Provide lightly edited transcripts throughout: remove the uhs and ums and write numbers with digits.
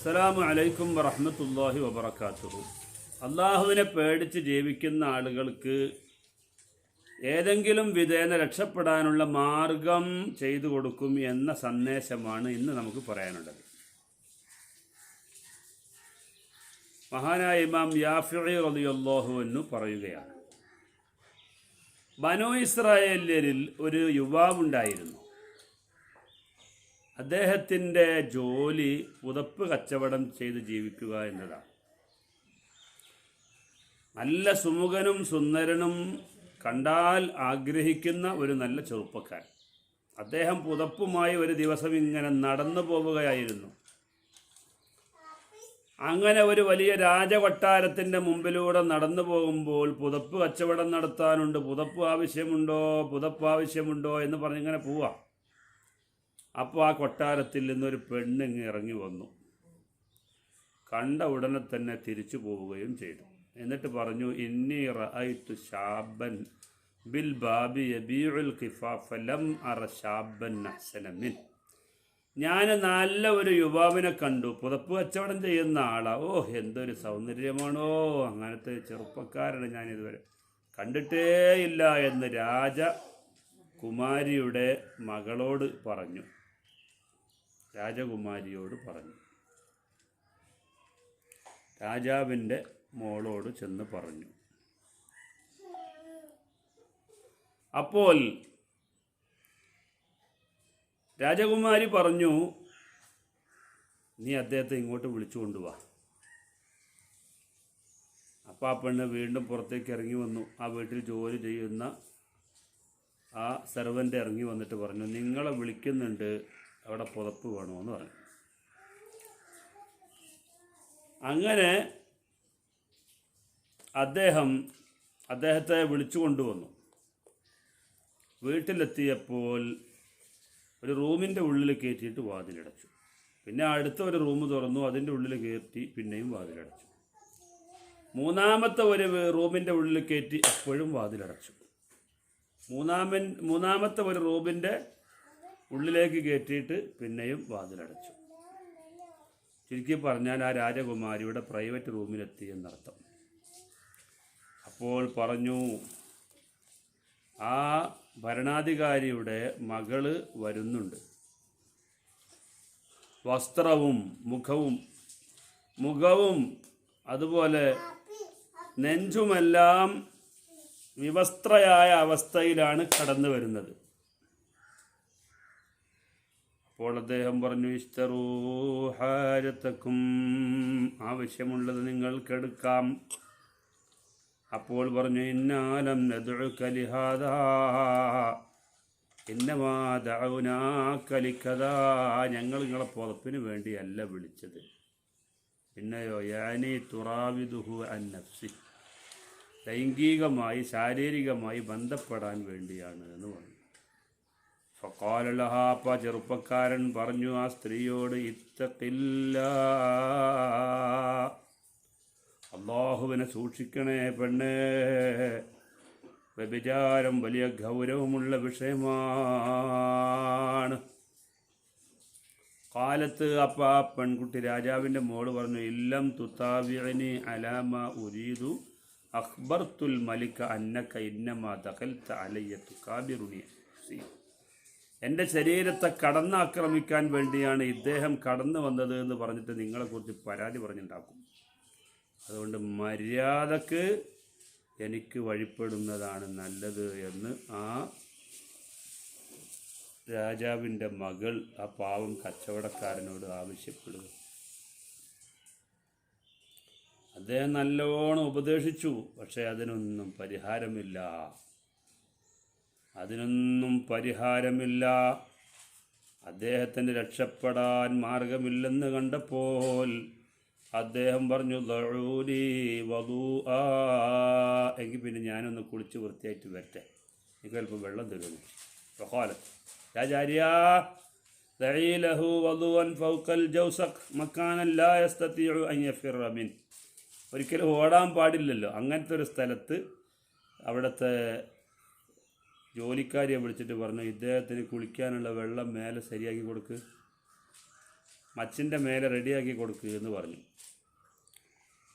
അസ്സലാമു അലൈക്കും വറഹ്മത്തുള്ളാഹി വബറകാതുഹു. അള്ളാഹുവിനെ പേടിച്ച് ജീവിക്കുന്ന ആളുകൾക്ക് ഏതെങ്കിലും വിധേന രക്ഷപ്പെടാനുള്ള മാർഗം ചെയ്തു കൊടുക്കും എന്ന സന്ദേശമാണ് ഇന്ന് നമുക്ക് പറയാനുള്ളത്. മഹാനായ ഇമാം യാഫിഈ റളിയല്ലാഹു അൻഹു പറയുകയാണ്, ബനൂ ഇസ്രായേല്യരിൽ ഒരു യുവാവുണ്ടായിരുന്നു. അദ്ദേഹത്തിൻ്റെ ജോലി പുതപ്പ് കച്ചവടം ചെയ്ത് ജീവിക്കുക എന്നതാണ്. നല്ല സുമുഖനും സുന്ദരനും കണ്ടാൽ ആഗ്രഹിക്കുന്ന ഒരു നല്ല ചെറുപ്പക്കാരൻ. അദ്ദേഹം പുതപ്പുമായി ഒരു ദിവസം ഇങ്ങനെ നടന്നു പോവുകയായിരുന്നു. അങ്ങനെ ഒരു വലിയ രാജകൊട്ടാരത്തിൻ്റെ മുമ്പിലൂടെ നടന്നു പോകുമ്പോൾ പുതപ്പ് കച്ചവടം നടത്താനുണ്ട്, പുതപ്പ് ആവശ്യമുണ്ടോ എന്ന് പറഞ്ഞിങ്ങനെ പോവാം. അപ്പോൾ ആ കൊട്ടാരത്തിൽ നിന്നൊരു പെണ്ണിങ്ങ് ഇറങ്ങി വന്നു. കണ്ട ഉടനെ തന്നെ തിരിച്ചു പോവുകയും ചെയ്തു. എന്നിട്ട് പറഞ്ഞു, ഇന്നി റഅയ്തു ശാബൻ ബിൽ ബാബി യബീഉൽ ഖിഫാഫ ലം അറ ശാബൻ അഹ്സന മിൻ. ഞാൻ നല്ല ഒരു യുവാവിനെ കണ്ടു, പുതപ്പ് കച്ചവടം ചെയ്യുന്ന ആളാ. എന്തൊരു സൗന്ദര്യമാണോ, അങ്ങനത്തെ ചെറുപ്പക്കാരനെ ഞാൻ ഇതുവരെ കണ്ടിട്ടേയില്ല എന്ന് രാജകുമാരിയോട് പറഞ്ഞു. രാജാവിൻ്റെ മോളോട് ചെന്ന് പറഞ്ഞു. അപ്പോൾ രാജകുമാരി പറഞ്ഞു, നീ അദ്ദേഹത്തെ ഇങ്ങോട്ട് വിളിച്ചു കൊണ്ടുവാ. അപ്പോൾ ആ പെണ്ണ് വീണ്ടും പുറത്തേക്ക് ഇറങ്ങി വന്നു. ആ വീട്ടിൽ ജോലി ചെയ്യുന്ന ആ സെർവൻ്റ് ഇറങ്ങി വന്നിട്ട് പറഞ്ഞു, നിങ്ങളെ വിളിക്കുന്നുണ്ട്, അവിടെ പുതപ്പ് വേണമെന്ന് പറഞ്ഞു. അങ്ങനെ അദ്ദേഹത്തെ വിളിച്ചു കൊണ്ടുവന്നു. വീട്ടിലെത്തിയപ്പോൾ ഒരു റൂമിൻ്റെ ഉള്ളിൽ കയറ്റിയിട്ട് വാതിലടച്ചു. പിന്നെ അടുത്ത ഒരു റൂം തുറന്നു, അതിൻ്റെ ഉള്ളിൽ കയറ്റി പിന്നെയും വാതിലടച്ചു. മൂന്നാമത്തെ ഒരു റൂമിൻ്റെ ഉള്ളിൽ കയറ്റി, അപ്പോഴും വാതിലടച്ചു. മൂന്നാമത്തെ ഒരു റൂമിൻ്റെ ഉള്ളിലേക്ക് കയറ്റിയിട്ട് പിന്നെയും വാതിലടച്ചു. ചുരുക്കി പറഞ്ഞാൽ ആ രാജകുമാരിയുടെ പ്രൈവറ്റ് റൂമിലെത്തി എന്നർത്ഥം. അപ്പോൾ പറഞ്ഞു, ആ ഭരണാധികാരിയുടെ മകള് വരുന്നുണ്ട്. വസ്ത്രവും മുഖവും അതുപോലെ നെഞ്ചുമെല്ലാം വിവസ്ത്രയായ അവസ്ഥയിലാണ് കടന്നു വരുന്നത്. അപ്പോൾ അദ്ദേഹം പറഞ്ഞു, ഇസ്തറൂ ഹാജതക്കും, ആവശ്യമുള്ളത് നിങ്ങൾക്കെടുക്കാം. അപ്പോൾ പറഞ്ഞു, ഇന്നാലം നദ്ഉക ലിഹാദാ ഇന്നമാ ദഅൗനാക ലികദാ, ഞങ്ങൾ നിങ്ങളെ പുതപ്പിന് വേണ്ടിയല്ല വിളിച്ചത്, പിന്നെയോ യാനി തുറാവിദുഹു അൻ നഫ്സി, ലൈംഗികമായി ശാരീരികമായി ബന്ധപ്പെടാൻ വേണ്ടിയാണ് എന്ന് പറഞ്ഞു. ഫഖാല ലഹാ, അപ്പോൾ ചെറുപ്പക്കാരൻ പറഞ്ഞു ആ സ്ത്രീയോട്, ഇത്തഖില്ലാ, അല്ലാഹുവിനെ സൂക്ഷിക്കണേ പെണ്ണേ, വ്യഭിചാരം വലിയ ഗൗരവമുള്ള വിഷയമാണ്. കാലത്ത് അപ്പോൾ ആ പെൺകുട്ടി രാജാവിൻ്റെ മോള് പറഞ്ഞു, ഇല്ലം തുതാബിഅനി അലാമ ഉരീദു അഖ്ബർത്തുൽ മലിക അന്നക ഇന്നമാ ദഖൽത അലയ്യ തുകാബിറുനി. എൻ്റെ ശരീരത്തെ കടന്നാക്രമിക്കാൻ വേണ്ടിയാണ് ഇദ്ദേഹം കടന്നു വന്നത് എന്ന് പറഞ്ഞിട്ട് നിങ്ങളെക്കുറിച്ച് പരാതി പറഞ്ഞുണ്ടാക്കും. അതുകൊണ്ട് മര്യാദക്ക് എനിക്ക് വഴിപ്പെടുന്നതാണ് നല്ലത് എന്ന് ആ രാജാവിൻ്റെ മകൾ ആ പാവം കച്ചവടക്കാരനോട് ആവശ്യപ്പെടുക. അദ്ദേഹം നല്ലോണം ഉപദേശിച്ചു, പക്ഷേ അതിനൊന്നും പരിഹാരമില്ല. അദ്ദേഹത്തിന് രക്ഷപ്പെടാൻ മാർഗമില്ലെന്ന് കണ്ടപ്പോൾ അദ്ദേഹം പറഞ്ഞു, ദഊനി വദൂആ, എങ്കിൽ പിന്നെ ഞാനൊന്ന് കുളിച്ച് വൃത്തിയായിട്ട് വരട്ടെ, എനിക്ക് അല്പം വെള്ളം തരുമെന്ന്. ഫഖാലത്ത് യാ ജാരിയ ദഈ ലഹു വദൂഅൻ ഫൗഖൽ ജൗസഖ് മക്കാനൻ ലാ യസ്തതിഉ അൻ യഫിറ മിൻ. ഒരിക്കലും ഓടാൻ പാടില്ലല്ലോ. അങ്ങനത്തെ ഒരു സ്ഥലത്ത് അവിടുത്തെ ജോലിക്കാരിയെ വിളിച്ചിട്ട് പറഞ്ഞു, ഇദ്ദേഹത്തിന് കുളിക്കാനുള്ള വെള്ളം മേലെ ശരിയാക്കി കൊടുക്ക്. മച്ചിൻ്റെ മേലെ റെഡിയാക്കി കൊടുക്കുക എന്ന് പറഞ്ഞു.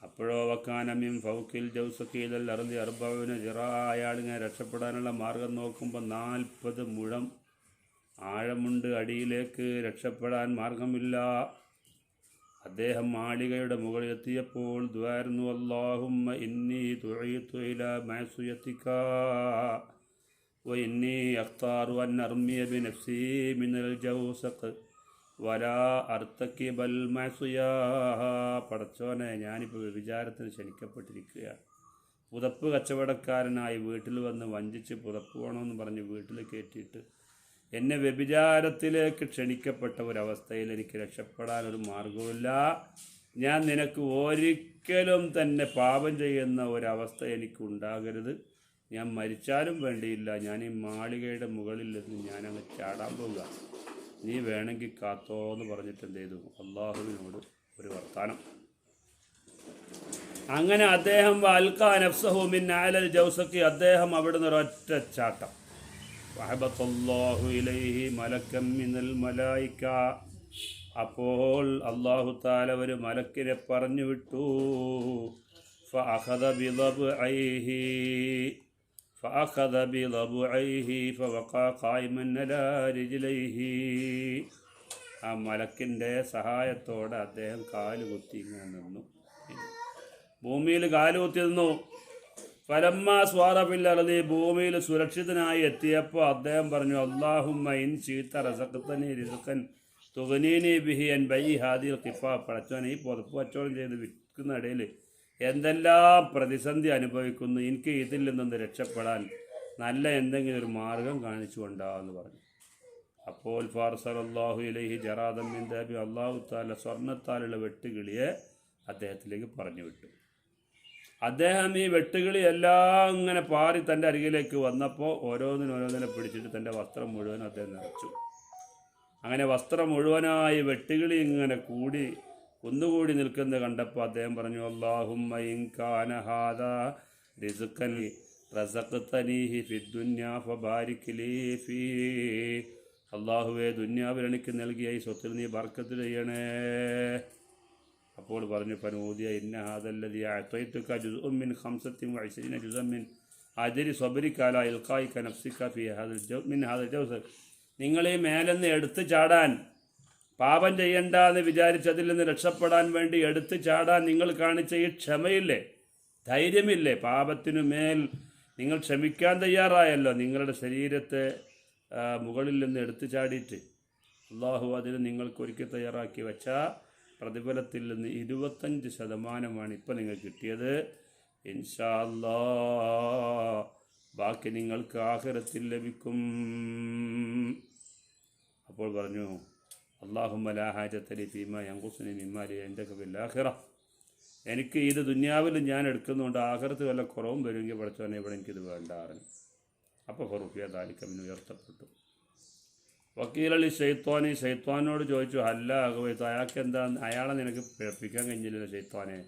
അപ്പോഴോ വക്കാനമ്യം ഫൗക്കിൽ ജൗസക്കീലൽ അറുതി അർബവിന് അയാളിങ്ങനെ രക്ഷപ്പെടാനുള്ള മാർഗം നോക്കുമ്പോൾ 40 മുഴം ആഴമുണ്ട്, അടിയിലേക്ക് രക്ഷപ്പെടാൻ മാർഗമില്ല. അദ്ദേഹം മാളികയുടെ മുകളിലെത്തിയപ്പോൾ ദുആയിരുന്നു, അല്ലാഹുമ്മ ഇന്നി ദുഈതു ഇലാ മഅസിയതിക വ ഇന്നി അഖ്താറു അൻ അർമിയ ബിനഫ്സി മിനൽ ജൗസഖ് വലാ അർത്തക്കിബൽ മഅസിയ. പടച്ചോനെ, ഞാനിപ്പോൾ വ്യഭിചാരത്തിന് ക്ഷണിക്കപ്പെട്ടിരിക്കുകയാണ്. പുതപ്പ് കച്ചവടക്കാരനായി വീട്ടിൽ വന്ന് വഞ്ചിച്ച് പുതപ്പ് വേണമെന്ന് പറഞ്ഞ് വീട്ടിൽ കയറ്റിയിട്ട് എന്നെ വ്യഭിചാരത്തിലേക്ക് ക്ഷണിക്കപ്പെട്ട ഒരവസ്ഥയിൽ എനിക്ക് രക്ഷപ്പെടാനൊരു മാർഗവുമില്ല. ഞാൻ നിനക്ക് ഒരിക്കലും തന്നെ പാപം ചെയ്യുന്ന ഒരവസ്ഥ എനിക്കുണ്ടാകരുത്. ഞാൻ മരിച്ചാലും വേണ്ടിയില്ല. ഞാൻ ഈ മാളികയുടെ മുകളിൽ നിന്ന് ഞാനങ്ങ് ചാടാൻ പോകുക. നീ വേണമെങ്കിൽ കാത്തോ എന്ന് പറഞ്ഞിട്ട് എന്ത് ചെയ്തു? അള്ളാഹുവിനോട് ഒരു വർത്താനം. അങ്ങനെ അദ്ദേഹം അൽക്കാ നഫ്സഹു മിൻ അലൽ ജൗസഖി, അദ്ദേഹം അവിടുന്ന് ഒരൊറ്റ ചാട്ടം. വഹബത്തല്ലാഹു ഇലൈഹി മലക്കൻ മിനൽ മലായിക, അപ്പോൾ അല്ലാഹു തആല ഒരു മലക്കിനെ പറഞ്ഞു വിട്ടു. ഫഅഖദ ബിളബ്ഇഹി ഫവഖഅ ഖായിമൻ അലാ റിജ്ലൈഹി. ആ മലക്കിൻ്റെ സഹായത്തോടെ അദ്ദേഹം കാലുകുത്തി ഇങ്ങനെ നിന്നു, ഭൂമിയിൽ കാലുകുത്തി നിന്നു. ഫലമ്മ സ്വാറഫിൽ അർളി, ഭൂമിയിൽ സുരക്ഷിതനായി എത്തിയപ്പോൾ അദ്ദേഹം പറഞ്ഞു, അല്ലാഹുമ്മ ഇൻ ശീത റസഖ്തനി റിസ്ഖൻ തുഗ്നീനി ബിഹി അൻ ബൈഇ ഹാദിൽ ഖിഫാ. പടച്ചോനെ, ഈ പുതപ്പ് കച്ചവടം ചെയ്ത് വിൽക്കുന്ന ഇടയിൽ എന്തെല്ലാം പ്രതിസന്ധി അനുഭവിക്കുന്നു, എനിക്ക് ഇതിൽ നിന്നൊന്ന് രക്ഷപ്പെടാൻ നല്ല എന്തെങ്കിലും ഒരു മാർഗം കാണിച്ചു കൊണ്ടാന്ന് പറഞ്ഞു. അപ്പോൾ ഫാർസലല്ലാഹു ഇലൈഹി ജറാദൻ മിൻ ദഹബി, അല്ലാഹു തആല സ്വർണ്ണത്താലുള്ള വെട്ടുകിളിയെ അദ്ദേഹത്തിലേക്ക് പറഞ്ഞു വിട്ടു. അദ്ദേഹം ഈ വെട്ടുകിളി എല്ലാം ഇങ്ങനെ പാറി തൻ്റെ അരികിലേക്ക് വന്നപ്പോൾ ഓരോന്നിനെ പിടിച്ചിട്ട് തൻ്റെ വസ്ത്രം മുഴുവൻ അദ്ദേഹം നിറച്ചു. അങ്ങനെ വസ്ത്രം മുഴുവനായി വെട്ടുകിളി ഇങ്ങനെ കുന്നുകൂടി നിൽക്കുന്നത് കണ്ടപ്പോൾ അദ്ദേഹം പറഞ്ഞു, അല്ലാഹുമ്മ ഇൻ കാന ഹാദാ റിസ്ഖൻ റസഖ്തനീഹി ഫിദ്ദുന്യാ ഫബാരിക് ലീ ഫീഹി. അല്ലാഹുവേ, ദുന്യാവിൽ എനിക്ക് നൽകിയ ഈ സ്വത്തിൽ നീ ബർക്കത്ത് ചെയ്യണേ. അപ്പോൾ പറഞ്ഞു, ഫനൂദിയ ഇന്ന ഹാദല്ലദീ അഅതൈതുക ജുസ്ഉം മിൻ 25 ജുസ്അൻ മിൻ അജ്രി സ്വബ്രിക അലാ ഇൽഖായിക നഫ്സിക ഫീ ഹാദൽ ജൗസ്. നിങ്ങളീ മേലെന്ന് എടുത്തു ചാടാൻ, പാപം ചെയ്യണ്ടെന്ന് വിചാരിച്ച് അതിൽ നിന്ന് രക്ഷപ്പെടാൻ വേണ്ടി എടുത്തു ചാടാൻ നിങ്ങൾ കാണിച്ച ഈ ക്ഷമയില്ലേ, ധൈര്യമില്ലേ, പാപത്തിനു മേൽ നിങ്ങൾ ക്ഷമിക്കാൻ തയ്യാറായല്ലോ. നിങ്ങളുടെ ശരീരത്തെ മുകളിൽ നിന്ന് എടുത്തു ചാടിയിട്ട് അള്ളാഹു അതിന് നിങ്ങൾക്ക് ഒരുക്കി തയ്യാറാക്കി വെച്ച പ്രതിഫലത്തിൽ നിന്ന് 25% ഇപ്പം നിങ്ങൾക്ക് കിട്ടിയത്. ഇൻഷാ അല്ലാഹ് ബാക്കി നിങ്ങൾക്ക് ആഖിറത്തിൽ ലഭിക്കും. അപ്പോൾ പറഞ്ഞു, അല്ലാഹുമ്മ ലാ ഹാജത ലി ഫീമാ യൻഖുസുനി മിമ്മാ ലി ഇൻദക ഫിൽ ആഖിറ. എനിക്ക് ഇത് ദുനിയാവിൽ ഞാൻ എടുക്കുന്നുണ്ട്, ആഖിറത്ത് വല്ല കുറവും വരുമെങ്കിൽ പഠിച്ചവനെ ഇവിടെ എനിക്കിത് വേണ്ടാറ്. അപ്പോൾ ഫറുഫിയ ദാലിക്കമിന് ഉയർത്തപ്പെട്ടു. വക്കീലി ഷെയ്ത്വാനി, ഷെയ്ത്വാനോട് ചോദിച്ചു, അല്ല അകവൈത്ത്, അയാൾക്ക് എന്താ, അയാളെ നിനക്ക് പിഴപ്പിക്കാൻ കഴിഞ്ഞില്ലല്ലോ ഷെയ്ത്വാനെ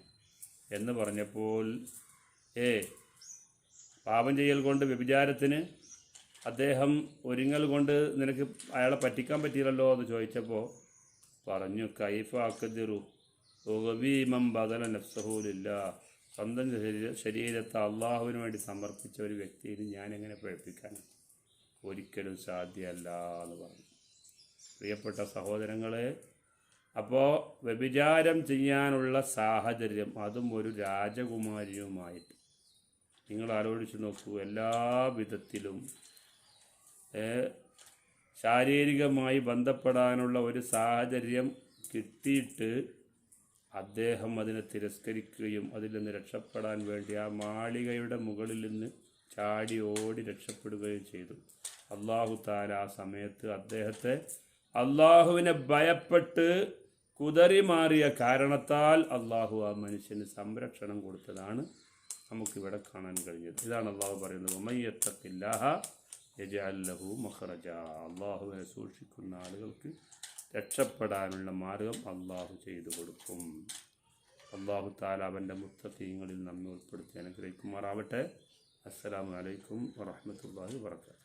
എന്ന് പറഞ്ഞപ്പോൾ, പാപം ചെയ്യൽ കൊണ്ട് വ്യഭിചാരത്തിന് അദ്ദേഹം ഒരുങ്ങൽ കൊണ്ട് നിനക്ക് അയാളെ പറ്റിക്കാൻ പറ്റിയില്ലല്ലോ എന്ന് ചോദിച്ചപ്പോൾ പറഞ്ഞു, കൈഫ അഖ്ദിറു ഉഗബീമം ബദല നഫ്സഹൂലില്ല. സ്വന്തം ശരീരത്തെ അള്ളാഹുവിന് വേണ്ടി സമർപ്പിച്ച ഒരു വ്യക്തിയെ ഞാനെങ്ങനെ പിഴപ്പിക്കാൻ, ഒരിക്കലും സാധ്യമല്ല എന്ന് പറഞ്ഞു. പ്രിയപ്പെട്ട സഹോദരങ്ങളെ, അപ്പോൾ വ്യഭിചാരം ചെയ്യാനുള്ള സാഹചര്യം, അതും ഒരു രാജകുമാരിയുമായിട്ട്, നിങ്ങൾ ആലോചിച്ച് നോക്കൂ. എല്ലാ വിധത്തിലും ശാരീരികമായി ബന്ധപ്പെടാനുള്ള ഒരു സാഹചര്യം കിട്ടിയിട്ട് അദ്ദേഹം അതിനെ തിരസ്കരിക്കുകയും അതിൽ നിന്ന് രക്ഷപ്പെടാൻ വേണ്ടി ആ മാളികയുടെ മുകളിൽ നിന്ന് ചാടി ഓടി രക്ഷപ്പെടുകയും ചെയ്തു. അല്ലാഹു തആല ആ സമയത്ത് അദ്ദേഹത്തെ അള്ളാഹുവിനെ ഭയപ്പെട്ട് കുതറി മാറിയ കാരണത്താൽ അള്ളാഹു ആ മനുഷ്യന് സംരക്ഷണം കൊടുത്തതാണ് നമുക്കിവിടെ കാണാൻ കഴിഞ്ഞത്. ഇതാണ് അള്ളാഹു പറയുന്നത്, വമയ്യത്തഖില്ലാഹ യജ്അൽ ലഹു മഖ്റജ. അള്ളാഹുവിനെ സൂക്ഷിക്കുന്ന ആളുകൾക്ക് രക്ഷപ്പെടാനുള്ള മാർഗം അള്ളാഹു ചെയ്തു കൊടുക്കും. അള്ളാഹു തആല അവൻ്റെ മുത്തഖീങ്ങളിൽ നമ്മെ ഉൾപ്പെടുത്തി അനുഗ്രഹിക്കുമാറാവട്ടെ. അസ്സലാമു അലൈക്കും വറഹ്മത്തുള്ളാഹി വബറകാതുഹു.